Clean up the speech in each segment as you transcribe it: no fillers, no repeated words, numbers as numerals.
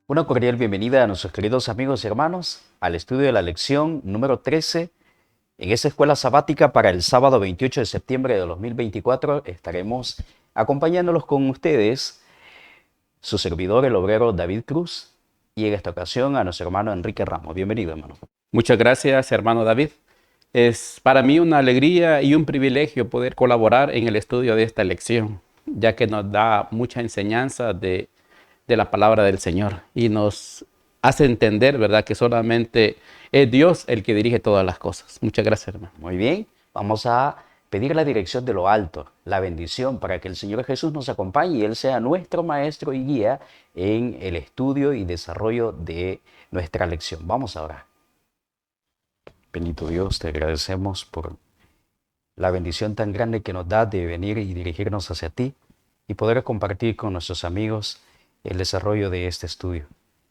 Una cordial bienvenida a nuestros queridos amigos y hermanos al estudio de la lección número 13. En esta escuela sabática para el sábado 28 de septiembre de 2024 estaremos acompañándolos con ustedes, su servidor, el obrero David Cruz, y en esta ocasión a nuestro hermano Enrique Ramos. Bienvenido, hermano. Muchas gracias, hermano David. Es para mí una alegría y un privilegio poder colaborar en el estudio de esta lección, ya que nos da mucha enseñanza de la palabra del Señor y nos hace entender, ¿verdad?, que solamente es Dios el que dirige todas las cosas. Muchas gracias, hermano. Muy bien, vamos a pedir la dirección de lo alto, la bendición para que el Señor Jesús nos acompañe y Él sea nuestro maestro y guía en el estudio y desarrollo de nuestra lección. Vamos a orar. Bendito Dios, te agradecemos por la bendición tan grande que nos da de venir y dirigirnos hacia ti y poder compartir con nuestros amigos el desarrollo de este estudio.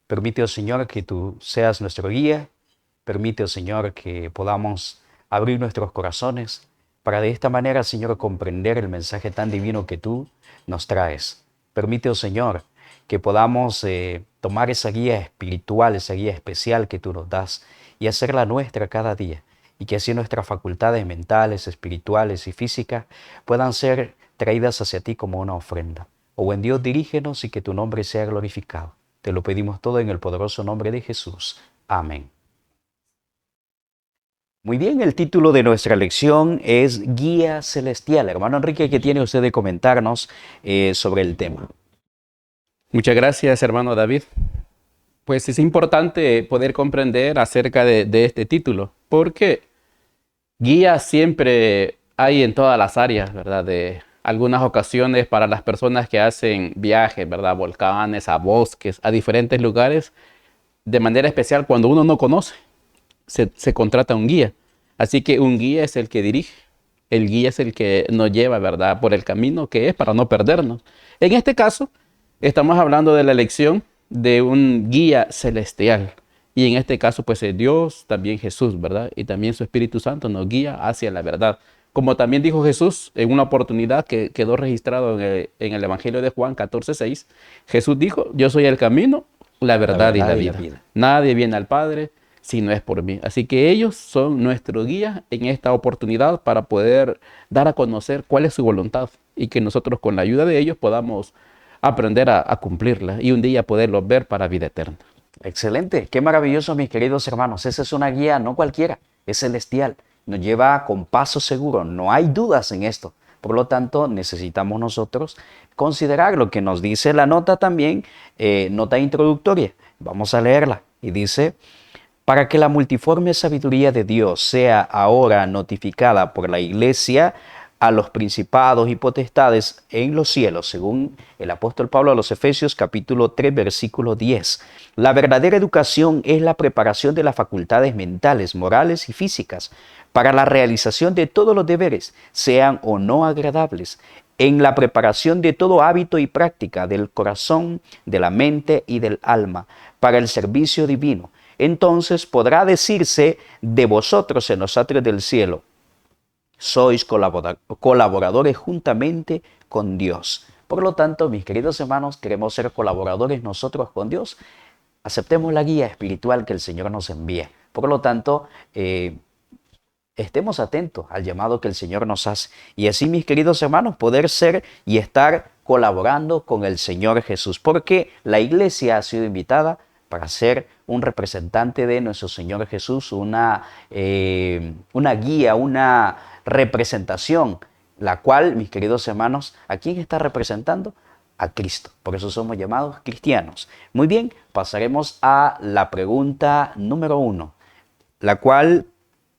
Permite, oh Señor, que tú seas nuestro guía. Permite, oh Señor, que podamos abrir nuestros corazones para de esta manera, Señor, comprender el mensaje tan divino que tú nos traes. Permite, oh Señor, que podamos tomar esa guía espiritual, esa guía especial que tú nos das y hacerla nuestra cada día, y que así nuestras facultades mentales, espirituales y físicas puedan ser traídas hacia ti como una ofrenda. Oh buen Dios, dirígenos y que tu nombre sea glorificado. Te lo pedimos todo en el poderoso nombre de Jesús. Amén. Muy bien, el título de nuestra lección es Guía Celestial. Hermano Enrique, ¿qué tiene usted de comentarnos sobre el tema? Muchas gracias, hermano David. Pues es importante poder comprender acerca de este título, porque guía siempre hay en todas las áreas, ¿verdad? De algunas ocasiones para las personas que hacen viajes, ¿verdad? A volcanes, a bosques, a diferentes lugares, de manera especial cuando uno no conoce, se contrata un guía. Así que un guía es el que dirige, el guía es el que nos lleva, ¿verdad?, por el camino que es para no perdernos. En este caso, estamos hablando de la elección de un guía celestial. Y en este caso, pues es Dios, también Jesús, ¿verdad? Y también su Espíritu Santo nos guía hacia la verdad. Como también dijo Jesús en una oportunidad que quedó registrado en el Evangelio de Juan 14:6, Jesús dijo: yo soy el camino, la La verdad y verdad la y la vida. vida. Nadie viene al Padre si no es por mí. Así que ellos son nuestro guía en esta oportunidad para poder dar a conocer cuál es su voluntad y que nosotros con la ayuda de ellos podamos aprender a cumplirla y un día poderlos ver para vida eterna. Excelente, qué maravilloso, mis queridos hermanos. Esa es una guía no cualquiera, es celestial. Nos lleva con paso seguro, no hay dudas en esto. Por lo tanto, necesitamos nosotros considerar lo que nos dice la nota también, nota introductoria. Vamos a leerla y dice: para que la multiforme sabiduría de Dios sea ahora notificada por la Iglesia a los principados y potestades en los cielos, según el apóstol Pablo a los Efesios capítulo 3, versículo 10. La verdadera educación es la preparación de las facultades mentales, morales y físicas para la realización de todos los deberes, sean o no agradables, en la preparación de todo hábito y práctica del corazón, de la mente y del alma, para el servicio divino. Entonces podrá decirse de vosotros en los atrios del cielo: sois colaboradores juntamente con Dios. Por lo tanto, mis queridos hermanos, queremos ser colaboradores nosotros con Dios. Aceptemos la guía espiritual que el Señor nos envía. Por lo tanto, estemos atentos al llamado que el Señor nos hace. Y así, mis queridos hermanos, poder ser y estar colaborando con el Señor Jesús. Porque la iglesia ha sido invitada para ser un representante de nuestro Señor Jesús, una guía, una representación, la cual, mis queridos hermanos, ¿a quién está representando? A Cristo. Por eso somos llamados cristianos. Muy bien, pasaremos a la pregunta número 1, la cual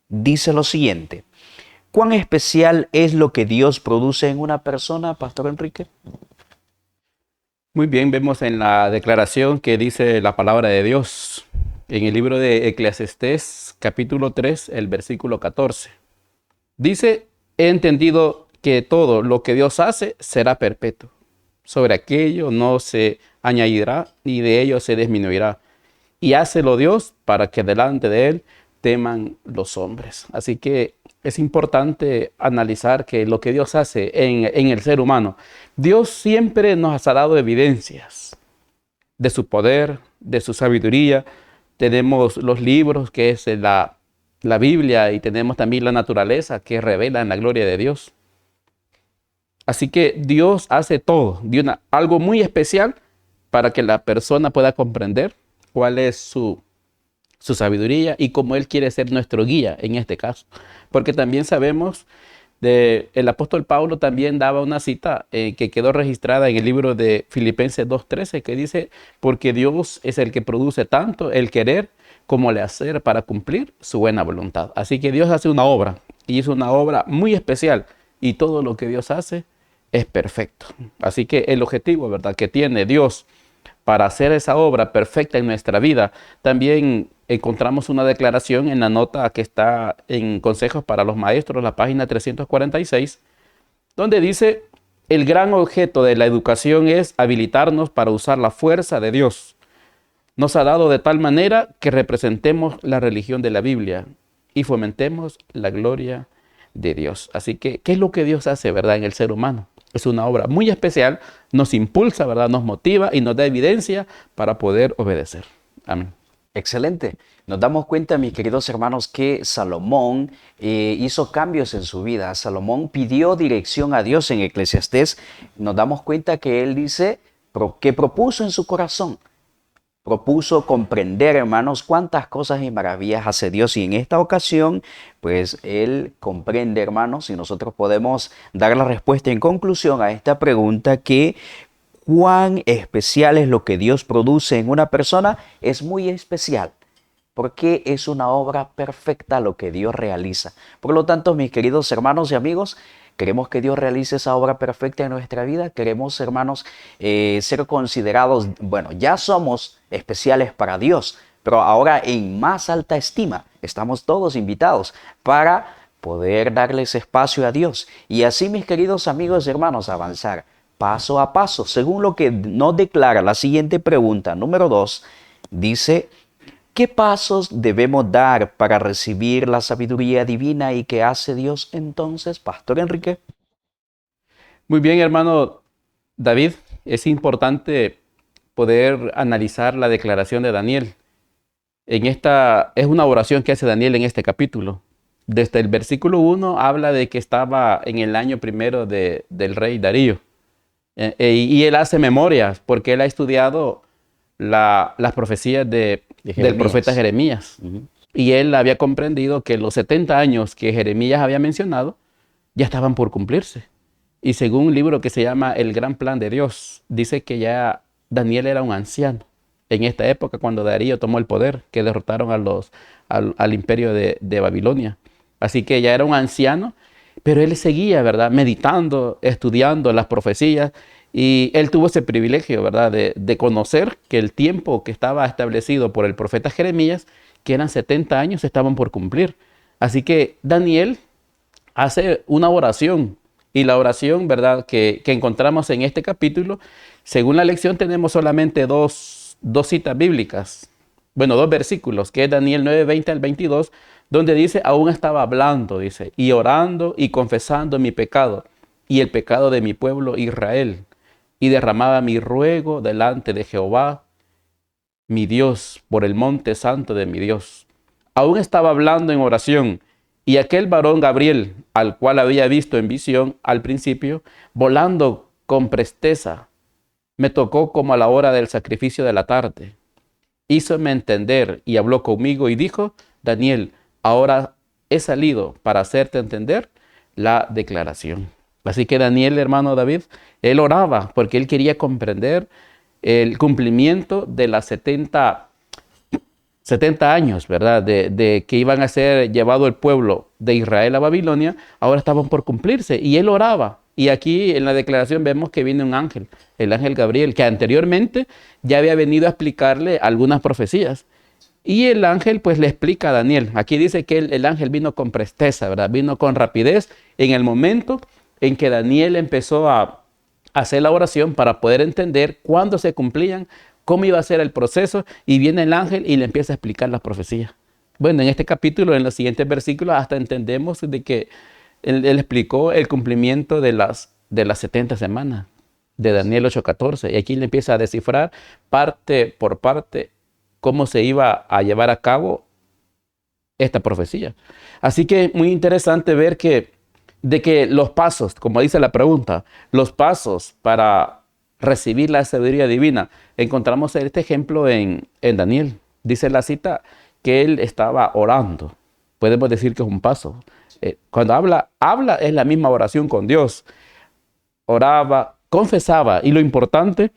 dice lo siguiente: ¿cuán especial es lo que Dios produce en una persona, Pastor Enrique? Muy bien, vemos en la declaración que dice la palabra de Dios en el libro de Eclesiastés, capítulo 3, el versículo 14. Dice: he entendido que todo lo que Dios hace será perpetuo. Sobre aquello no se añadirá, ni de ello se disminuirá. Y hácelo Dios para que delante de él teman los hombres. Así que es importante analizar que lo que Dios hace en el ser humano, Dios siempre nos ha dado evidencias de su poder, de su sabiduría. Tenemos los libros, que es la Biblia, y tenemos también la naturaleza, que revela en la gloria de Dios. Así que Dios hace todo, algo muy especial para que la persona pueda comprender cuál es su sabiduría y cómo Él quiere ser nuestro guía en este caso. Porque también sabemos, el apóstol Pablo también daba una cita que quedó registrada en el libro de Filipenses 2:13, que dice: porque Dios es el que produce tanto el querer como el hacer para cumplir su buena voluntad. Así que Dios hace una obra, y es una obra muy especial, y todo lo que Dios hace es perfecto. Así que el objetivo, ¿verdad?, que tiene Dios para hacer esa obra perfecta en nuestra vida, también encontramos una declaración en la nota que está en Consejos para los Maestros, la página 346, donde dice: el gran objeto de la educación es habilitarnos para usar la fuerza de Dios. Nos ha dado de tal manera que representemos la religión de la Biblia y fomentemos la gloria de Dios. Así que, ¿qué es lo que Dios hace, verdad, en el ser humano? Es una obra muy especial, nos impulsa, ¿verdad?, nos motiva y nos da evidencia para poder obedecer. Amén. Excelente. Nos damos cuenta, mis queridos hermanos, que Salomón hizo cambios en su vida. Salomón pidió dirección a Dios en Eclesiastés. Nos damos cuenta que él dice que propuso en su corazón. Propuso comprender, hermanos, cuántas cosas y maravillas hace Dios. Y en esta ocasión, pues él comprende, hermanos, y nosotros podemos dar la respuesta en conclusión a esta pregunta, que cuán especial es lo que Dios produce en una persona. Es muy especial, porque es una obra perfecta lo que Dios realiza. Por lo tanto, mis queridos hermanos y amigos, queremos que Dios realice esa obra perfecta en nuestra vida. Queremos, hermanos, ser considerados, bueno, ya somos especiales para Dios, pero ahora en más alta estima. Estamos todos invitados para poder darles espacio a Dios. Y así, mis queridos amigos y hermanos, avanzar paso a paso, según lo que nos declara la siguiente pregunta, número 2, dice: ¿qué pasos debemos dar para recibir la sabiduría divina y qué hace Dios entonces, Pastor Enrique? Muy bien, hermano David, es importante poder analizar la declaración de Daniel. Es una oración que hace Daniel en este capítulo. Desde el versículo 1 habla de que estaba en el año primero del rey Darío. Y él hace memorias porque él ha estudiado las profecías del profeta Jeremías. Y él había comprendido que los 70 años que Jeremías había mencionado ya estaban por cumplirse. Y según un libro que se llama El Gran Plan de Dios, dice que ya Daniel era un anciano en esta época, cuando Darío tomó el poder, que derrotaron al imperio de Babilonia. Así que ya era un anciano, pero él seguía, ¿verdad?, meditando, estudiando las profecías, y él tuvo ese privilegio, ¿verdad?, de conocer que el tiempo que estaba establecido por el profeta Jeremías, que eran 70 años, estaban por cumplir. Así que Daniel hace una oración, y la oración, ¿verdad?, que encontramos en este capítulo, según la lección tenemos solamente dos citas bíblicas, bueno, dos versículos, que es Daniel 9:20 al 22, donde dice: aún estaba hablando, dice, y orando y confesando mi pecado y el pecado de mi pueblo Israel, y derramaba mi ruego delante de Jehová, mi Dios, por el monte santo de mi Dios. Aún estaba hablando en oración, y aquel varón Gabriel, al cual había visto en visión al principio, volando con presteza, me tocó como a la hora del sacrificio de la tarde. Hízome entender y habló conmigo y dijo: Daniel, ahora he salido para hacerte entender la declaración. Así que Daniel, hermano David, él oraba porque él quería comprender el cumplimiento de las 70 años, ¿verdad?, de que iban a ser llevado el pueblo de Israel a Babilonia. Ahora estaban por cumplirse, y él oraba. Y aquí en la declaración vemos que viene un ángel, el ángel Gabriel, que anteriormente ya había venido a explicarle algunas profecías. Y el ángel pues le explica a Daniel. Aquí dice que el ángel vino con presteza, ¿verdad?, vino con rapidez en el momento en que Daniel empezó a hacer la oración para poder entender cuándo se cumplían, cómo iba a ser el proceso, y viene el ángel y le empieza a explicar las profecías. Bueno, en este capítulo, en los siguientes versículos, hasta entendemos de que él explicó el cumplimiento de las 70 semanas. de Daniel 8:14. Y aquí le empieza a descifrar parte por parte cómo se iba a llevar a cabo esta profecía. Así que muy interesante ver de que los pasos, como dice la pregunta, los pasos para recibir la sabiduría divina, encontramos este ejemplo en Daniel. Dice la cita que él estaba orando. Podemos decir que es un paso. Cuando habla es la misma oración con Dios. Oraba, confesaba, y lo importante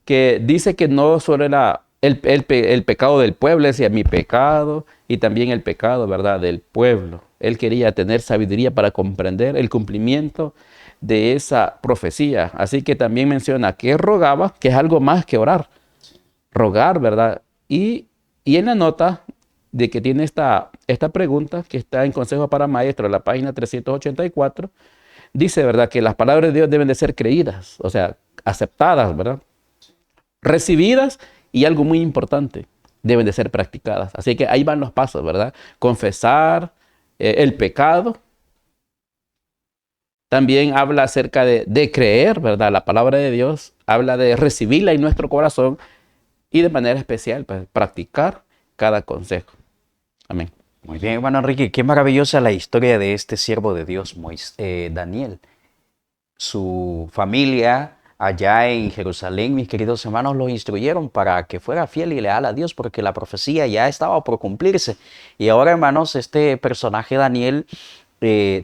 que dice que no solo era el pecado del pueblo, decía mi pecado y también el pecado, ¿verdad?, del pueblo. Él quería tener sabiduría para comprender el cumplimiento de esa profecía. Así que también menciona que rogaba, que es algo más que orar. Rogar, ¿verdad? Y en la nota de que tiene esta pregunta, que está en Consejo para Maestros, en la página 384, dice, ¿verdad?, que las palabras de Dios deben de ser creídas, o sea, aceptadas, ¿verdad?, recibidas, y algo muy importante, deben de ser practicadas. Así que ahí van los pasos, ¿verdad? Confesar el pecado. También habla acerca de creer, ¿verdad? La palabra de Dios habla de recibirla en nuestro corazón y de manera especial, pues, practicar cada consejo. Amén. Muy bien, hermano Enrique, qué maravillosa la historia de este siervo de Dios, Daniel. Su familia allá en Jerusalén, mis queridos hermanos, lo instruyeron para que fuera fiel y leal a Dios, porque la profecía ya estaba por cumplirse. Y ahora, hermanos, este personaje Daniel,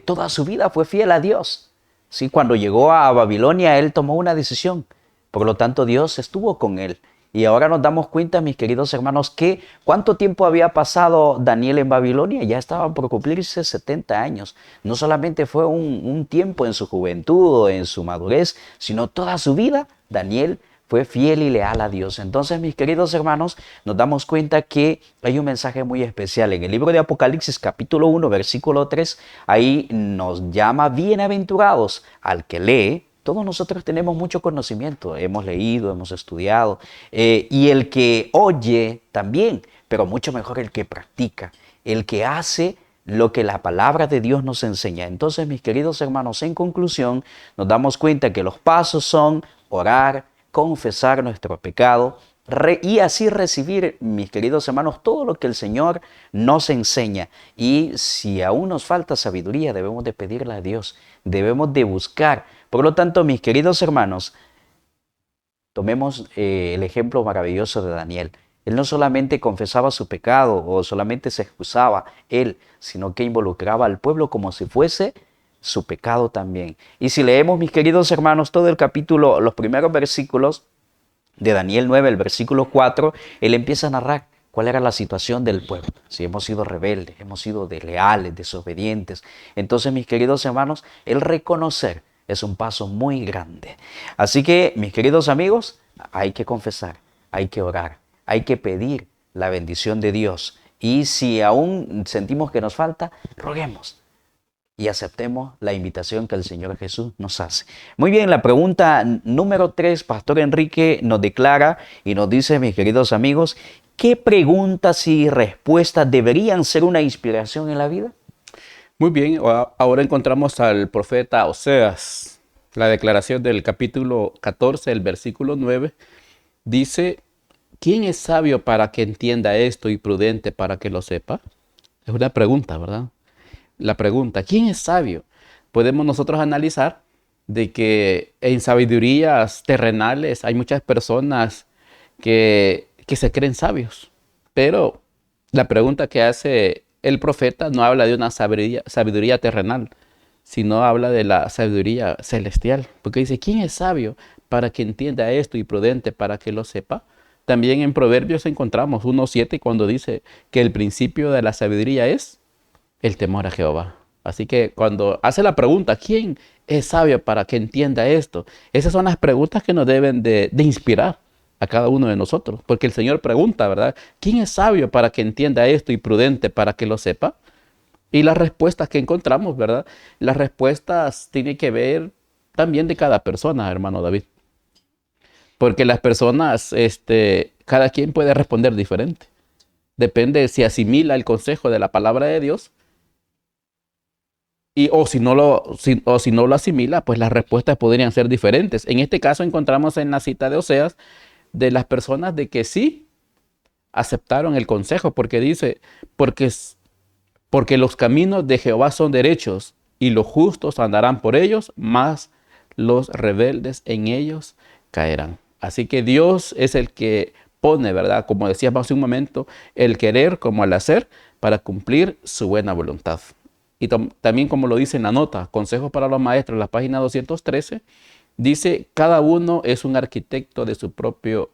toda su vida fue fiel a Dios. ¿Sí? Cuando llegó a Babilonia, él tomó una decisión. Por lo tanto, Dios estuvo con él. Y ahora nos damos cuenta, mis queridos hermanos, que cuánto tiempo había pasado Daniel en Babilonia. Ya estaban por cumplirse 70 años. No solamente fue un tiempo en su juventud o en su madurez, sino toda su vida Daniel fue fiel y leal a Dios. Entonces, mis queridos hermanos, nos damos cuenta que hay un mensaje muy especial. En el libro de Apocalipsis, capítulo 1, versículo 3, ahí nos llama bienaventurados al que lee. Todos nosotros tenemos mucho conocimiento, hemos leído, hemos estudiado, y el que oye también, pero mucho mejor el que practica, el que hace lo que la palabra de Dios nos enseña. Entonces, mis queridos hermanos, en conclusión, nos damos cuenta que los pasos son orar, confesar nuestro pecado y así recibir, mis queridos hermanos, todo lo que el Señor nos enseña. Y si aún nos falta sabiduría, debemos de pedirla a Dios, debemos de buscar. Por lo tanto, mis queridos hermanos, tomemos el ejemplo maravilloso de Daniel. Él no solamente confesaba su pecado o solamente se excusaba él, sino que involucraba al pueblo como si fuese su pecado también. Y si leemos, mis queridos hermanos, todo el capítulo, los primeros versículos de Daniel 9, el versículo 4, él empieza a narrar cuál era la situación del pueblo. Si hemos sido rebeldes, hemos sido desleales, desobedientes. Entonces, mis queridos hermanos, el reconocer es un paso muy grande. Así que, mis queridos amigos, hay que confesar, hay que orar, hay que pedir la bendición de Dios. Y si aún sentimos que nos falta, roguemos y aceptemos la invitación que el Señor Jesús nos hace. Muy bien, la pregunta número 3, Pastor Enrique nos declara y nos dice, mis queridos amigos, ¿qué preguntas y respuestas deberían ser una inspiración en la vida? Muy bien, ahora encontramos al profeta Oseas. La declaración del capítulo 14, el versículo 9, dice, ¿quién es sabio para que entienda esto y prudente para que lo sepa? Es una pregunta, ¿verdad? La pregunta, ¿quién es sabio? Podemos nosotros analizar de que en sabidurías terrenales hay muchas personas que se creen sabios, pero la pregunta que hace el profeta no habla de una sabiduría terrenal, sino habla de la sabiduría celestial, porque dice, ¿quién es sabio para que entienda esto y prudente para que lo sepa? También en Proverbios encontramos 1:7 cuando dice que el principio de la sabiduría es el temor a Jehová. Así que cuando hace la pregunta, ¿quién es sabio para que entienda esto? Esas son las preguntas que nos deben de inspirar a cada uno de nosotros, porque el Señor pregunta, ¿verdad? ¿Quién es sabio para que entienda esto y prudente para que lo sepa? Y las respuestas que encontramos, ¿verdad? Las respuestas tienen que ver también de cada persona, hermano David. Porque las personas, cada quien puede responder diferente. Depende si asimila el consejo de la palabra de Dios o si no lo asimila, pues las respuestas podrían ser diferentes. En este caso encontramos en la cita de Oseas de las personas de que sí aceptaron el consejo, porque dice, porque los caminos de Jehová son derechos y los justos andarán por ellos, mas los rebeldes en ellos caerán. Así que Dios es el que pone, ¿verdad? Como decíamos hace un momento, el querer como el hacer para cumplir su buena voluntad. Y también como lo dice en la nota, Consejos para los Maestros, la página 213, dice, cada uno es un arquitecto de su propio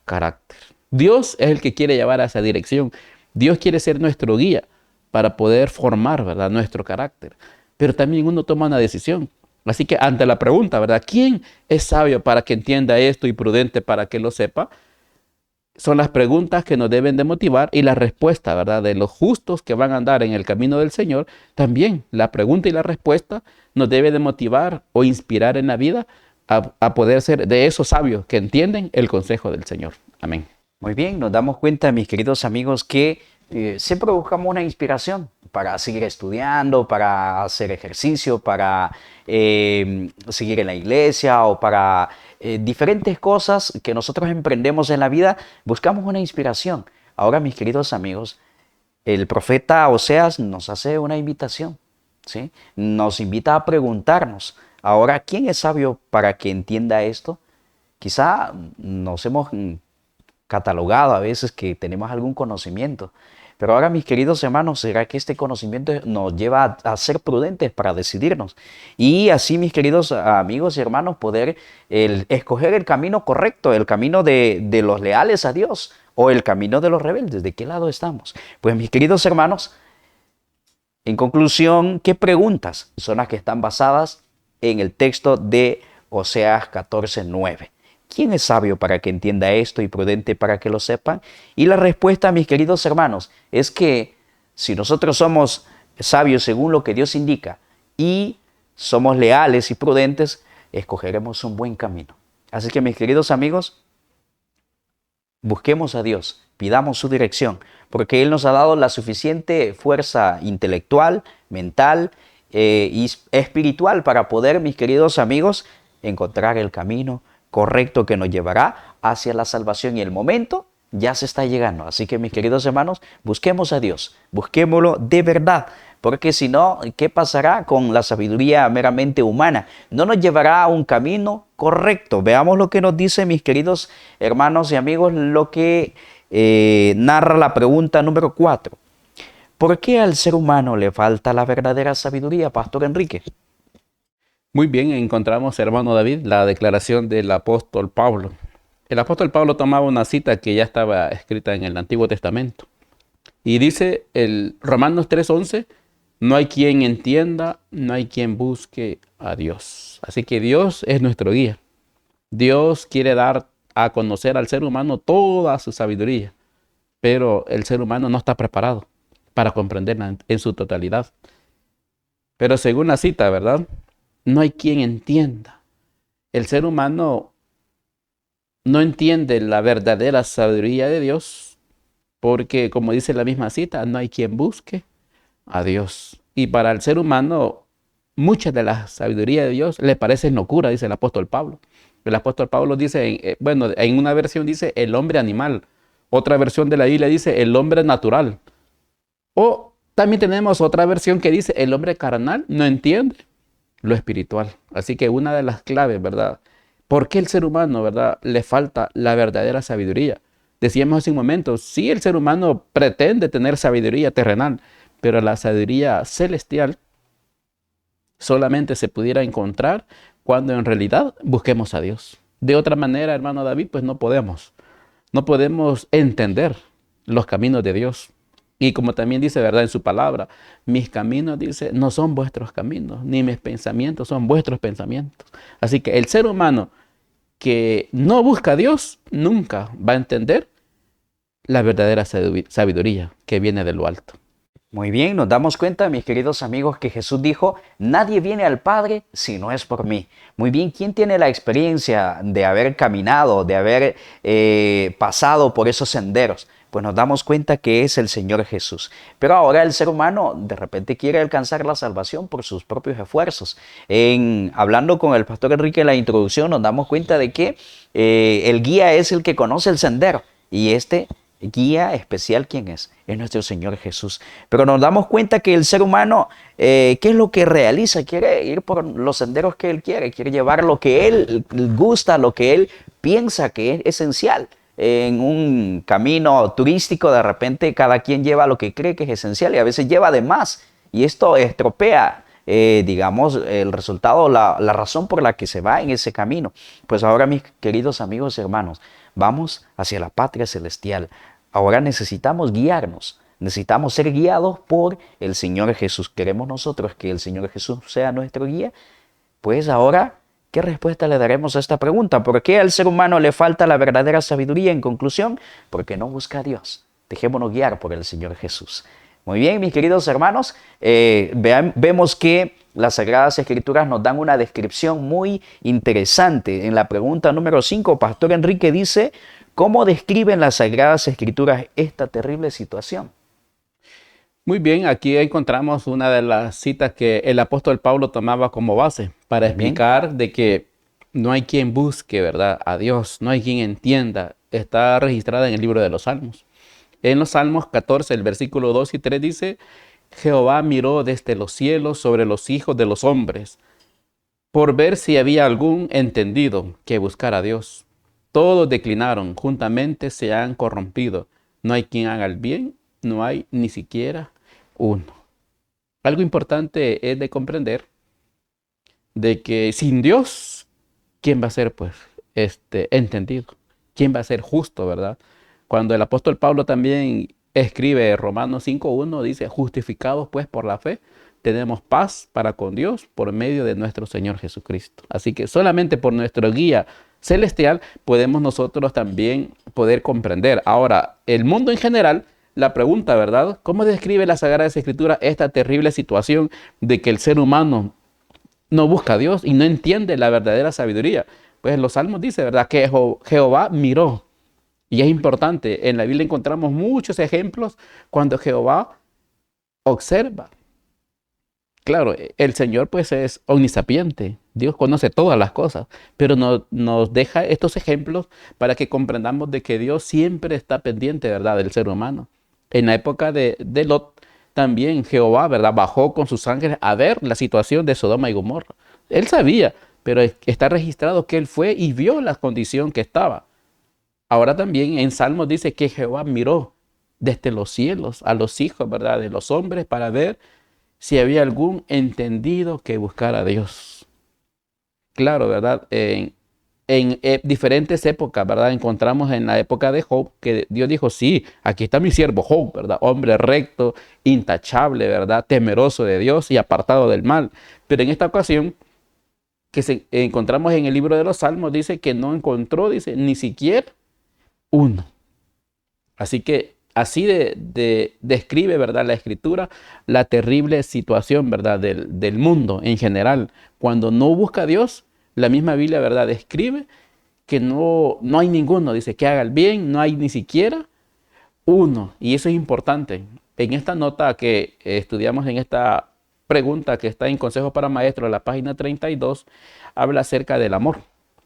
carácter. Dios es el que quiere llevar a esa dirección. Dios quiere ser nuestro guía para poder formar, ¿verdad?, nuestro carácter. Pero también uno toma una decisión. Así que ante la pregunta, ¿verdad?, ¿quién es sabio para que entienda esto y prudente para que lo sepa? Son las preguntas que nos deben de motivar y la respuesta, ¿verdad?, de los justos que van a andar en el camino del Señor. También la pregunta y la respuesta nos debe de motivar o inspirar en la vida a poder ser de esos sabios que entienden el consejo del Señor. Amén. Muy bien, nos damos cuenta, mis queridos amigos, que siempre buscamos una inspiración para seguir estudiando, para hacer ejercicio, para seguir en la iglesia o para diferentes cosas que nosotros emprendemos en la vida, buscamos una inspiración. Ahora, mis queridos amigos, el profeta Oseas nos hace una invitación, ¿sí? Nos invita a preguntarnos, ahora, ¿quién es sabio para que entienda esto? Quizá nos hemos catalogado a veces que tenemos algún conocimiento. Pero ahora, mis queridos hermanos, ¿será que este conocimiento nos lleva a ser prudentes para decidirnos? Y así, mis queridos amigos y hermanos, poder escoger el camino correcto, el camino de los leales a Dios o el camino de los rebeldes. ¿De qué lado estamos? Pues, mis queridos hermanos, en conclusión, ¿qué preguntas son las que están basadas en el texto de Oseas 14:9? ¿Quién es sabio para que entienda esto y prudente para que lo sepan? Y la respuesta, mis queridos hermanos, es que si nosotros somos sabios según lo que Dios indica y somos leales y prudentes, escogeremos un buen camino. Así que, mis queridos amigos, busquemos a Dios, pidamos su dirección, porque Él nos ha dado la suficiente fuerza intelectual, mental y espiritual para poder, mis queridos amigos, encontrar el camino correcto que nos llevará hacia la salvación, y el momento ya se está llegando. Así que, mis queridos hermanos, busquemos a Dios, busquémoslo de verdad, porque si no, ¿qué pasará con la sabiduría meramente humana? No nos llevará a un camino correcto. Veamos lo que nos dice, mis queridos hermanos y amigos, lo que narra la pregunta número 4. ¿Por qué al ser humano le falta la verdadera sabiduría, Pastor Enrique? Muy bien, encontramos, hermano David, la declaración del apóstol Pablo. El apóstol Pablo tomaba una cita que ya estaba escrita en el Antiguo Testamento. Y dice el Romanos 3:11, no hay quien entienda, no hay quien busque a Dios. Así que Dios es nuestro guía. Dios quiere dar a conocer al ser humano toda su sabiduría, pero el ser humano no está preparado para comprenderla en su totalidad. Pero según la cita, ¿verdad?, no hay quien entienda. El ser humano no entiende la verdadera sabiduría de Dios porque, como dice la misma cita, no hay quien busque a Dios. Y para el ser humano, mucha de la sabiduría de Dios le parece locura, dice el apóstol Pablo. El apóstol Pablo dice, en una versión dice el hombre animal, otra versión de la Biblia dice el hombre natural. O también tenemos otra versión que dice el hombre carnal no entiende lo espiritual. Así que una de las claves, ¿verdad? ¿Por qué el ser humano, verdad, le falta la verdadera sabiduría? Decíamos hace un momento, sí, el ser humano pretende tener sabiduría terrenal, pero la sabiduría celestial solamente se pudiera encontrar cuando en realidad busquemos a Dios. De otra manera, hermano David, pues no podemos entender los caminos de Dios. Y como también dice, ¿verdad?, en su palabra, mis caminos, dice, no son vuestros caminos, ni mis pensamientos son vuestros pensamientos. Así que el ser humano que no busca a Dios nunca va a entender la verdadera sabiduría que viene de lo alto. Muy bien, nos damos cuenta, mis queridos amigos, que Jesús dijo, nadie viene al Padre si no es por mí. Muy bien, ¿quién tiene la experiencia de haber caminado, de haber pasado por esos senderos? Pues nos damos cuenta que es el Señor Jesús. Pero ahora el ser humano de repente quiere alcanzar la salvación por sus propios esfuerzos. Hablando con el pastor Enrique en la introducción, nos damos cuenta de que el guía es el que conoce el sendero y este guía especial, ¿quién es? Es nuestro Señor Jesús. Pero nos damos cuenta que el ser humano, ¿qué es lo que realiza? Quiere ir por los senderos que él quiere llevar lo que él gusta, lo que él piensa que es esencial. En un camino turístico, de repente cada quien lleva lo que cree que es esencial y a veces lleva de más. Y esto estropea, digamos, el resultado, la razón por la que se va en ese camino. Pues ahora, mis queridos amigos y hermanos, vamos hacia la patria celestial. Ahora necesitamos guiarnos, necesitamos ser guiados por el Señor Jesús. ¿Queremos nosotros que el Señor Jesús sea nuestro guía? Pues ahora, ¿qué respuesta le daremos a esta pregunta? ¿Por qué al ser humano le falta la verdadera sabiduría? En conclusión, porque no busca a Dios. Dejémonos guiar por el Señor Jesús. Muy bien, mis queridos hermanos, vemos que las Sagradas Escrituras nos dan una descripción muy interesante. En la pregunta número 5, Pastor Enrique dice, ¿cómo describen las Sagradas Escrituras esta terrible situación? Muy bien, aquí encontramos una de las citas que el apóstol Pablo tomaba como base para explicar de que no hay quien busque, ¿verdad?, a Dios, no hay quien entienda. Está registrada en el libro de los Salmos. En los Salmos 14, el versículo 2 y 3 dice, Jehová miró desde los cielos sobre los hijos de los hombres, por ver si había algún entendido que buscara a Dios. Todos declinaron, juntamente se han corrompido. No hay quien haga el bien, no hay ni siquiera uno. Algo importante es de comprender de que sin Dios, ¿quién va a ser pues entendido? ¿Quién va a ser justo, verdad? Cuando el apóstol Pablo también escribe Romanos 5:1, dice, justificados pues por la fe, tenemos paz para con Dios por medio de nuestro Señor Jesucristo. Así que solamente por nuestro guía celestial podemos nosotros también poder comprender. Ahora, el mundo en general, la pregunta, ¿verdad? ¿Cómo describe la Sagrada Escritura esta terrible situación de que el ser humano no busca a Dios y no entiende la verdadera sabiduría? Pues en los Salmos dice, ¿verdad?, que Jehová miró. Y es importante, en la Biblia encontramos muchos ejemplos cuando Jehová observa. Claro, el Señor pues es omnisapiente, Dios conoce todas las cosas, pero nos deja estos ejemplos para que comprendamos de que Dios siempre está pendiente, ¿verdad?, del ser humano. En la época de Lot, también Jehová, ¿verdad?, bajó con sus ángeles a ver la situación de Sodoma y Gomorra. Él sabía, pero está registrado que él fue y vio la condición que estaba. Ahora también en Salmos dice que Jehová miró desde los cielos a los hijos, ¿verdad?, de los hombres para ver si había algún entendido que buscara a Dios. Claro, ¿verdad? En diferentes épocas, ¿verdad? Encontramos en la época de Job que Dios dijo, sí, aquí está mi siervo Job, ¿verdad? Hombre recto, intachable, ¿verdad? Temeroso de Dios y apartado del mal. Pero en esta ocasión que encontramos en el libro de los Salmos, dice que no encontró, dice, ni siquiera uno. Así que así describe, ¿verdad?, la Escritura la terrible situación, ¿verdad?, del mundo en general. Cuando no busca a Dios, la misma Biblia, ¿verdad?, describe que no hay ninguno, dice, que haga el bien, no hay ni siquiera uno. Y eso es importante. En esta nota que estudiamos, en esta pregunta que está en Consejos para Maestros, en la página 32, habla acerca del amor.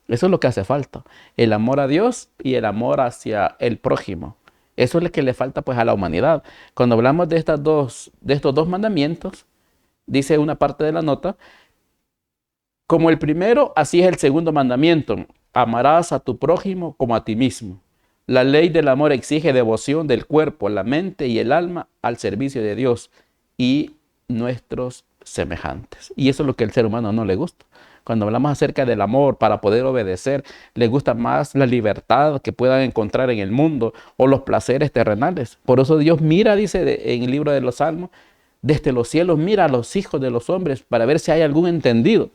Eso es lo que hace falta, el amor a Dios y el amor hacia el prójimo. Eso es lo que le falta pues a la humanidad. Cuando hablamos de estos dos mandamientos, dice una parte de la nota, como el primero, así es el segundo mandamiento, amarás a tu prójimo como a ti mismo. La ley del amor exige devoción del cuerpo, la mente y el alma al servicio de Dios y nuestros semejantes. Y eso es lo que al ser humano no le gusta. Cuando hablamos acerca del amor para poder obedecer, les gusta más la libertad que puedan encontrar en el mundo o los placeres terrenales. Por eso Dios mira, dice en el libro de los Salmos, desde los cielos mira a los hijos de los hombres para ver si hay algún entendido.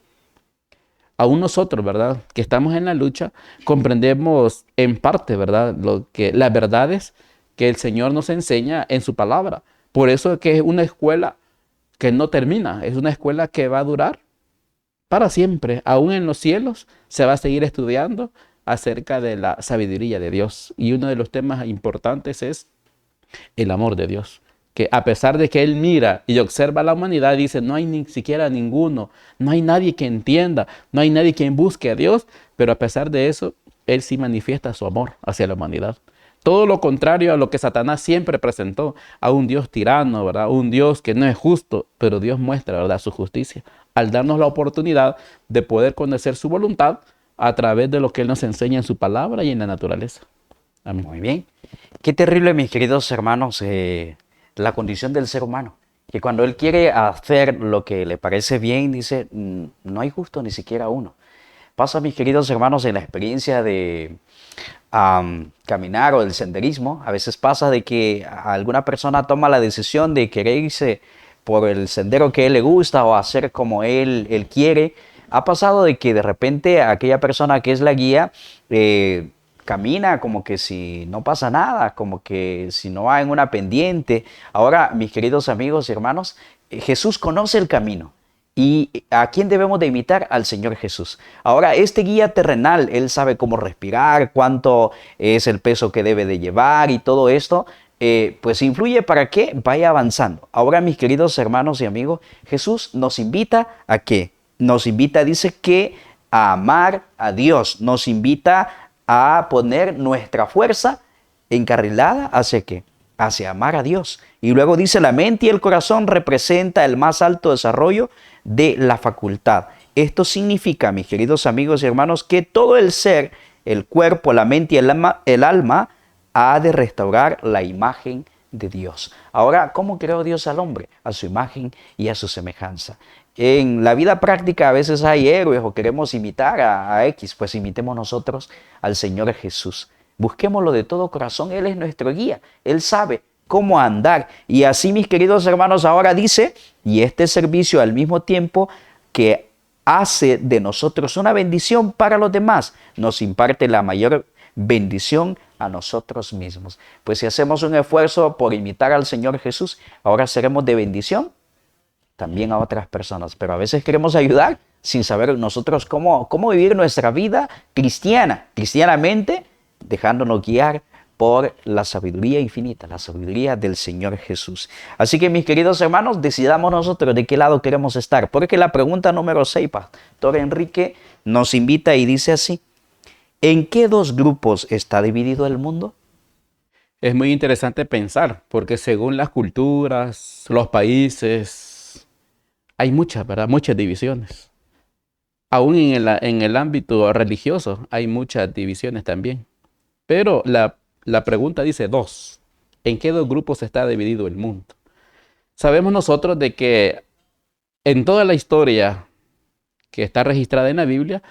Aún nosotros, ¿verdad?, que estamos en la lucha, comprendemos en parte, ¿verdad?, las verdades que el Señor nos enseña en su palabra. Por eso es que es una escuela que no termina, es una escuela que va a durar para siempre. Aún en los cielos se va a seguir estudiando acerca de la sabiduría de Dios. Y uno de los temas importantes es el amor de Dios. Que a pesar de que Él mira y observa a la humanidad, dice, no hay ni siquiera ninguno, no hay nadie que entienda, no hay nadie quien busque a Dios, pero a pesar de eso, Él sí manifiesta su amor hacia la humanidad. Todo lo contrario a lo que Satanás siempre presentó, a un Dios tirano, ¿verdad? Un Dios que no es justo, pero Dios muestra, ¿verdad?, su justicia, al darnos la oportunidad de poder conocer su voluntad a través de lo que Él nos enseña en su palabra y en la naturaleza. Amén. Muy bien. Qué terrible, mis queridos hermanos, la condición del ser humano. Que cuando él quiere hacer lo que le parece bien, dice, no hay justo ni siquiera uno. Pasa, mis queridos hermanos, en la experiencia de caminar o del senderismo. A veces pasa de que alguna persona toma la decisión de querer irse por el sendero que a él le gusta o hacer como él quiere. Ha pasado de que de repente aquella persona que es la guía camina como que si no pasa nada, como que si no va en una pendiente. Ahora, mis queridos amigos y hermanos, Jesús conoce el camino. ¿Y a quién debemos de imitar? Al Señor Jesús. Ahora, este guía terrenal, Él sabe cómo respirar, cuánto es el peso que debe de llevar y todo esto, pues influye para que vaya avanzando. Ahora, mis queridos hermanos y amigos, Jesús nos invita a qué? Nos invita, dice que a amar a Dios, nos invita a poner nuestra fuerza encarrilada hacia qué? Hacia amar a Dios. Y luego dice, la mente y el corazón representa el más alto desarrollo de la facultad. Esto significa, mis queridos amigos y hermanos, que todo el ser, el cuerpo, la mente y el alma ha de restaurar la imagen de Dios. Ahora, ¿cómo creó Dios al hombre? A su imagen y a su semejanza. En la vida práctica a veces hay héroes o queremos imitar a X, pues imitemos nosotros al Señor Jesús. Busquémoslo de todo corazón, Él es nuestro guía, Él sabe cómo andar. Y así, mis queridos hermanos, ahora dice, y este servicio al mismo tiempo que hace de nosotros una bendición para los demás, nos imparte la mayor bendición a nosotros mismos. Pues si hacemos un esfuerzo por imitar al Señor Jesús, ahora seremos de bendición también a otras personas. Pero a veces queremos ayudar sin saber nosotros cómo vivir nuestra vida cristianamente, dejándonos guiar por la sabiduría infinita, la sabiduría del Señor Jesús. Así que, mis queridos hermanos, decidamos nosotros de qué lado queremos estar. Porque la pregunta número 6, Pastor Enrique, nos invita y dice así, ¿en qué dos grupos está dividido el mundo? Es muy interesante pensar, porque según las culturas, los países, hay muchas, ¿verdad? Muchas divisiones. Aún en el ámbito religioso hay muchas divisiones también. Pero la pregunta dice dos. ¿En qué dos grupos está dividido el mundo? Sabemos nosotros de que en toda la historia que está registrada en la Biblia,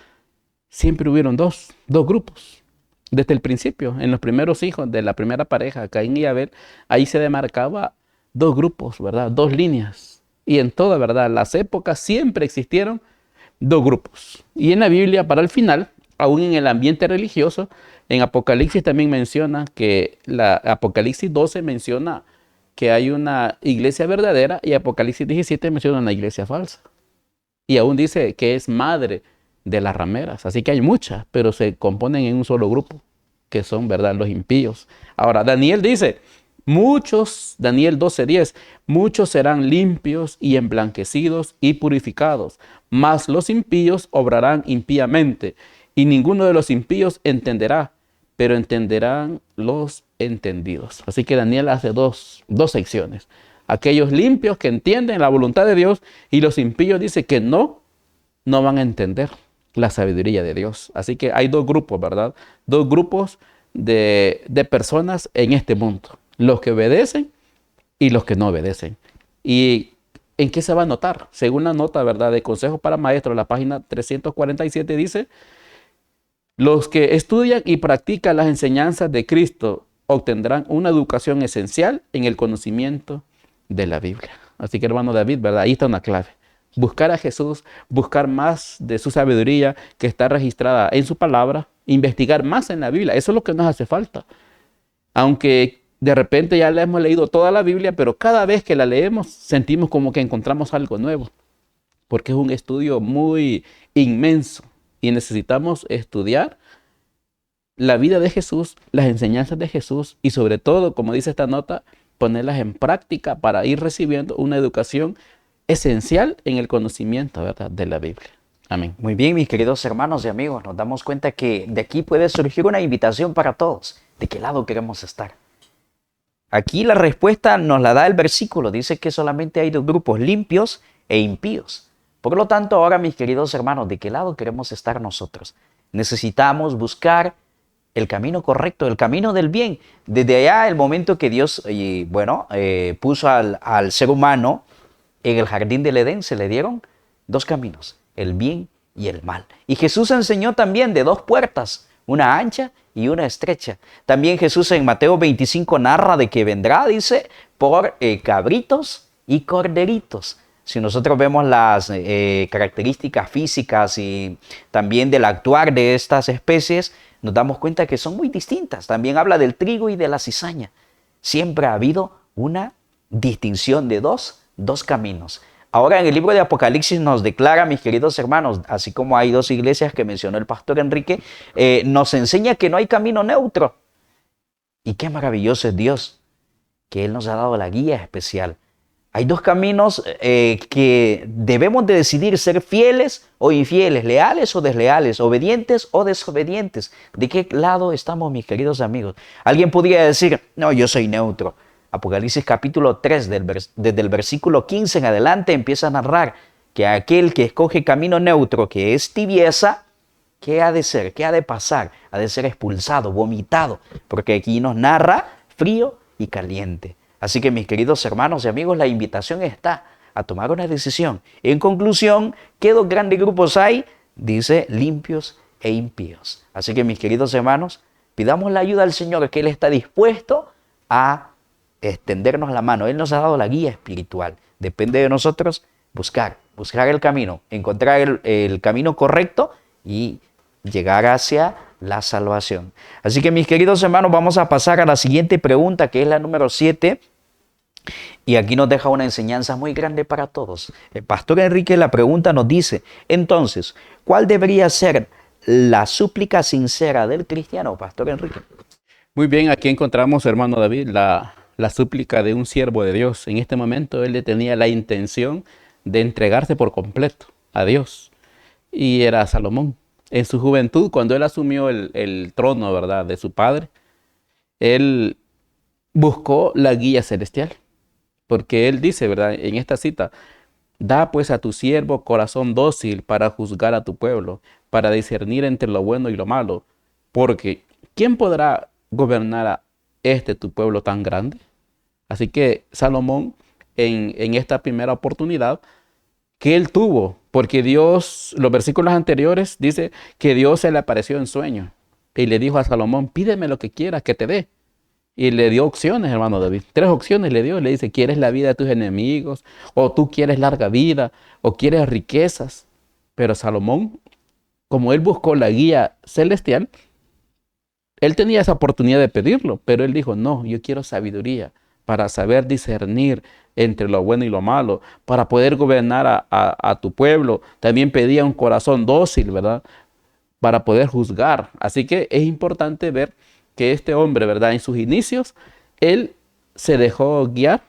siempre hubieron dos grupos. Desde el principio, en los primeros hijos de la primera pareja, Caín y Abel, ahí se demarcaba dos grupos, ¿verdad? Dos líneas. Y en toda, ¿verdad?, las épocas siempre existieron dos grupos. Y en la Biblia, para el final, aún en el ambiente religioso, en Apocalipsis también menciona que Apocalipsis 12 menciona que hay una iglesia verdadera y Apocalipsis 17 menciona una iglesia falsa. Y aún dice que es madre de las rameras. Así que hay muchas, pero se componen en un solo grupo, que son, ¿verdad?, los impíos. Ahora, Daniel dice, Daniel 12:10, muchos serán limpios y emblanquecidos y purificados, mas los impíos obrarán impíamente, y ninguno de los impíos entenderá, pero entenderán los entendidos. Así que Daniel hace dos secciones. Aquellos limpios que entienden la voluntad de Dios y los impíos dice que no van a entender la sabiduría de Dios. Así que hay dos grupos, ¿verdad? Dos grupos de personas en este mundo. Los que obedecen y los que no obedecen. ¿Y en qué se va a notar? Según la nota, ¿verdad?, de Consejos para Maestros, la página 347 dice, los que estudian y practican las enseñanzas de Cristo obtendrán una educación esencial en el conocimiento de la Biblia. Así que, hermano David, ¿verdad?, ahí está una clave. Buscar a Jesús, buscar más de su sabiduría que está registrada en su palabra, investigar más en la Biblia. Eso es lo que nos hace falta. Aunque de repente ya la hemos leído toda la Biblia, pero cada vez que la leemos sentimos como que encontramos algo nuevo, porque es un estudio muy inmenso y necesitamos estudiar la vida de Jesús, las enseñanzas de Jesús y sobre todo, como dice esta nota, ponerlas en práctica para ir recibiendo una educación esencial en el conocimiento, ¿verdad?, de la Biblia. Amén. Muy bien, mis queridos hermanos y amigos, nos damos cuenta que de aquí puede surgir una invitación para todos. ¿De qué lado queremos estar? Aquí la respuesta nos la da el versículo. Dice que solamente hay dos grupos, limpios e impíos. Por lo tanto, ahora, mis queridos hermanos, ¿de qué lado queremos estar nosotros? Necesitamos buscar el camino correcto, el camino del bien. Desde allá, el momento que Dios, puso al ser humano en el jardín del Edén, se le dieron dos caminos, el bien y el mal. Y Jesús enseñó también de dos puertas, una ancha y una estrecha. También Jesús en Mateo 25 narra de que vendrá, dice, por cabritos y corderitos. Si nosotros vemos las características físicas y también del actuar de estas especies, nos damos cuenta que son muy distintas. También habla del trigo y de la cizaña. Siempre ha habido una distinción de dos caminos. Ahora en el libro de Apocalipsis nos declara, mis queridos hermanos, así como hay dos iglesias que mencionó el pastor Enrique, nos enseña que no hay camino neutro. Y qué maravilloso es Dios, que Él nos ha dado la guía especial. Hay dos caminos que debemos de decidir ser fieles o infieles, leales o desleales, obedientes o desobedientes. ¿De qué lado estamos, mis queridos amigos? Alguien podría decir, no, yo soy neutro. Apocalipsis capítulo 3, desde el versículo 15 en adelante, empieza a narrar que aquel que escoge camino neutro, que es tibieza, ¿qué ha de ser? ¿Qué ha de pasar? Ha de ser expulsado, vomitado, porque aquí nos narra frío y caliente. Así que, mis queridos hermanos y amigos, la invitación está a tomar una decisión. En conclusión, ¿qué dos grandes grupos hay? Dice limpios e impíos. Así que, mis queridos hermanos, pidamos la ayuda al Señor, que Él está dispuesto a extendernos la mano. Él nos ha dado la guía espiritual. Depende de nosotros buscar el camino, encontrar el camino correcto y llegar hacia la salvación. Así que, mis queridos hermanos, vamos a pasar a la siguiente pregunta, que es la número 7. Y aquí nos deja una enseñanza muy grande para todos. El pastor Enrique, la pregunta nos dice, entonces, ¿cuál debería ser la súplica sincera del cristiano, pastor Enrique? Muy bien, aquí encontramos, hermano David, la súplica de un siervo de Dios. En este momento él tenía la intención de entregarse por completo a Dios. Y era Salomón. En su juventud, cuando él asumió el trono, ¿verdad?, de su padre, él buscó la guía celestial. Porque él dice, ¿verdad?, en esta cita, da pues a tu siervo corazón dócil para juzgar a tu pueblo, para discernir entre lo bueno y lo malo. Porque ¿quién podrá gobernar a tu pueblo tan grande? Así que Salomón, en esta primera oportunidad que él tuvo, porque Dios, los versículos anteriores, dice que Dios se le apareció en sueño y le dijo a Salomón, pídeme lo que quieras que te dé. Y le dio opciones, hermano David. 3 opciones le dio. Le dice, ¿quieres la vida de tus enemigos? ¿O tú quieres larga vida? ¿O quieres riquezas? Pero Salomón, como él buscó la guía celestial, él tenía esa oportunidad de pedirlo, pero él dijo, no, yo quiero sabiduría para saber discernir entre lo bueno y lo malo, para poder gobernar a tu pueblo. También pedía un corazón dócil, ¿verdad?, para poder juzgar. Así que es importante ver que este hombre, ¿verdad?, en sus inicios, él se dejó guiar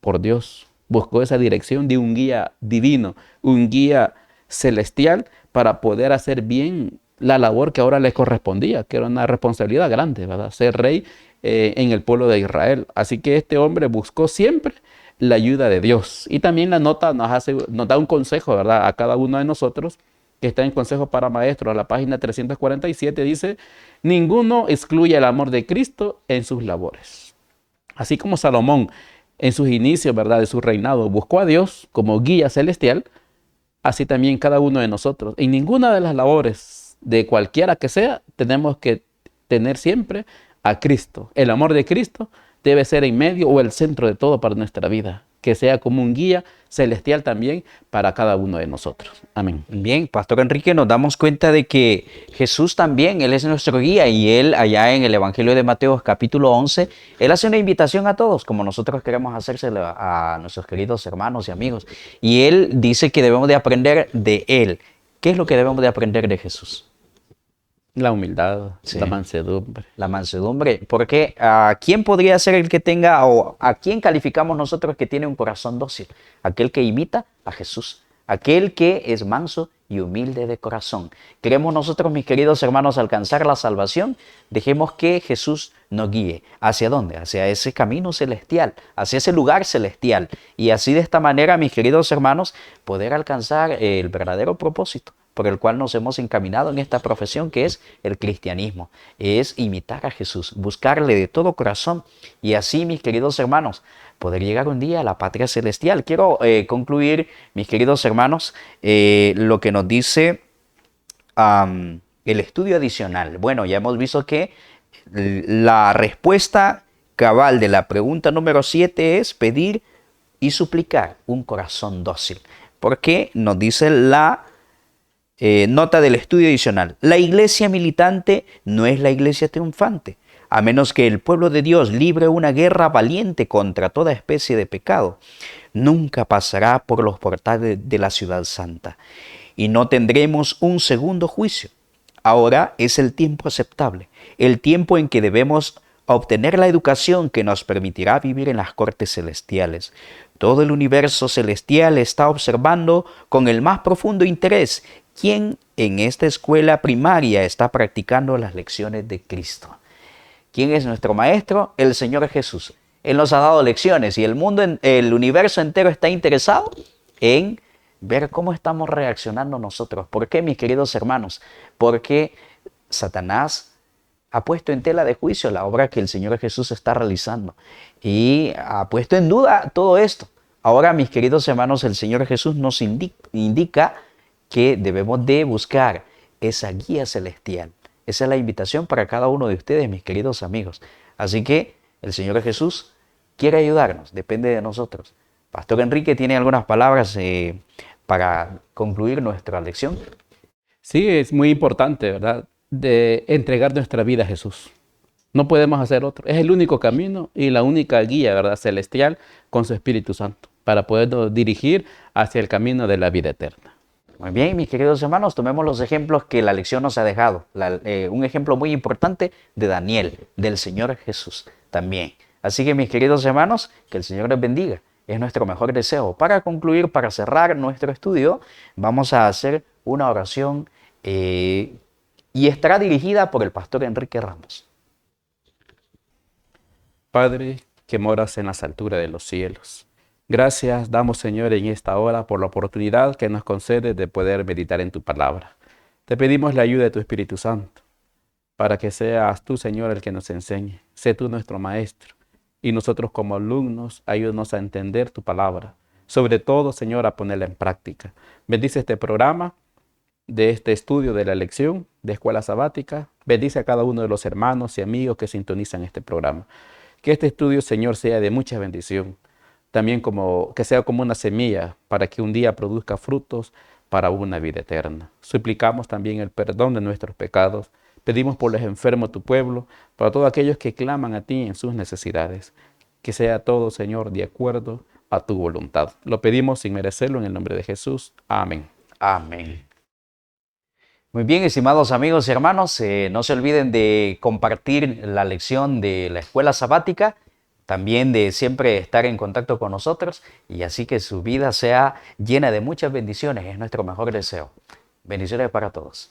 por Dios. Buscó esa dirección de un guía divino, un guía celestial para poder hacer bien la labor que ahora le correspondía, que era una responsabilidad grande, ¿verdad?, ser rey en el pueblo de Israel. Así que este hombre buscó siempre la ayuda de Dios. Y también la nota nos da un consejo, ¿verdad?, a cada uno de nosotros, que está en Consejos para Maestros, a la página 347, dice, ninguno excluye el amor de Cristo en sus labores. Así como Salomón, en sus inicios, ¿verdad?, de su reinado, buscó a Dios como guía celestial, así también cada uno de nosotros. En ninguna de las labores, de cualquiera que sea, tenemos que tener siempre a Cristo. El amor de Cristo debe ser en medio o el centro de todo para nuestra vida. que sea como un guía celestial también para cada uno de nosotros. Amén. Bien, Pastor Enrique, nos damos cuenta de que Jesús también, Él es nuestro guía y Él allá en el Evangelio de Mateo capítulo 11, Él hace una invitación a todos, como nosotros queremos hacérsela a nuestros queridos hermanos y amigos. Y Él dice que debemos de aprender de Él. ¿Qué es lo que debemos de aprender de Jesús? La humildad, Sí. la mansedumbre. La mansedumbre, porque ¿a quién podría ser el que tenga o a quién calificamos nosotros que tiene un corazón dócil? Aquel que imita a Jesús, aquel que es manso y humilde de corazón. Queremos nosotros, mis queridos hermanos, alcanzar la salvación, dejemos que Jesús nos guíe. ¿Hacia dónde? Hacia ese camino celestial, hacia ese lugar celestial. Y así de esta manera, mis queridos hermanos, poder alcanzar el verdadero propósito por el cual nos hemos encaminado en esta profesión que es el cristianismo, es imitar a Jesús, buscarle de todo corazón y así, mis queridos hermanos, poder llegar un día a la patria celestial. Quiero concluir, mis queridos hermanos, lo que nos dice el estudio adicional. Bueno, ya hemos visto que la respuesta cabal de la pregunta número 7 es pedir y suplicar un corazón dócil, porque nos dice la nota del estudio adicional. La iglesia militante no es la iglesia triunfante, a menos que el pueblo de Dios libre una guerra valiente contra toda especie de pecado. Nunca pasará por los portales de la ciudad santa y no tendremos un segundo juicio. Ahora es el tiempo aceptable, el tiempo en que debemos obtener la educación que nos permitirá vivir en las cortes celestiales. Todo el universo celestial está observando con el más profundo interés quién en esta escuela primaria está practicando las lecciones de Cristo. ¿Quién es nuestro maestro? El Señor Jesús. Él nos ha dado lecciones y el mundo, el universo entero está interesado en ver cómo estamos reaccionando nosotros. ¿Por qué, mis queridos hermanos? Porque Satanás ha puesto en tela de juicio la obra que el Señor Jesús está realizando y ha puesto en duda todo esto. Ahora, mis queridos hermanos, el Señor Jesús nos indica que debemos de buscar esa guía celestial. Esa es la invitación para cada uno de ustedes, mis queridos amigos. Así que el Señor Jesús quiere ayudarnos, depende de nosotros. Pastor Enrique tiene algunas palabras para concluir nuestra lección. Sí, es muy importante, ¿verdad?, de entregar nuestra vida a Jesús. No podemos hacer otro. Es el único camino y la única guía, ¿verdad?, celestial con su Espíritu Santo para podernos dirigir hacia el camino de la vida eterna. Muy bien, mis queridos hermanos, tomemos los ejemplos que la lección nos ha dejado. Un ejemplo muy importante de Daniel, del Señor Jesús también. Así que, mis queridos hermanos, que el Señor les bendiga. Es nuestro mejor deseo. Para concluir, para cerrar nuestro estudio, vamos a hacer una oración y estará dirigida por el Pastor Enrique Ramos. Padre, que moras en las alturas de los cielos, gracias damos, Señor, en esta hora por la oportunidad que nos concedes de poder meditar en tu palabra. Te pedimos la ayuda de tu Espíritu Santo para que seas tú, Señor, el que nos enseñe. Sé tú nuestro Maestro y nosotros como alumnos ayúdanos a entender tu palabra. Sobre todo, Señor, a ponerla en práctica. Bendice este programa de este estudio de la lección de Escuela Sabática. Bendice a cada uno de los hermanos y amigos que sintonizan este programa. Que este estudio, Señor, sea de mucha bendición. También que sea como una semilla para que un día produzca frutos para una vida eterna. Suplicamos también el perdón de nuestros pecados. Pedimos por los enfermos de tu pueblo, para todos aquellos que claman a ti en sus necesidades. Que sea todo, Señor, de acuerdo a tu voluntad. Lo pedimos sin merecerlo en el nombre de Jesús. Amén. Amén. Muy bien, estimados amigos y hermanos, no se olviden de compartir la lección de la Escuela Sabática, también de siempre estar en contacto con nosotros y así que su vida sea llena de muchas bendiciones, es nuestro mejor deseo. Bendiciones para todos.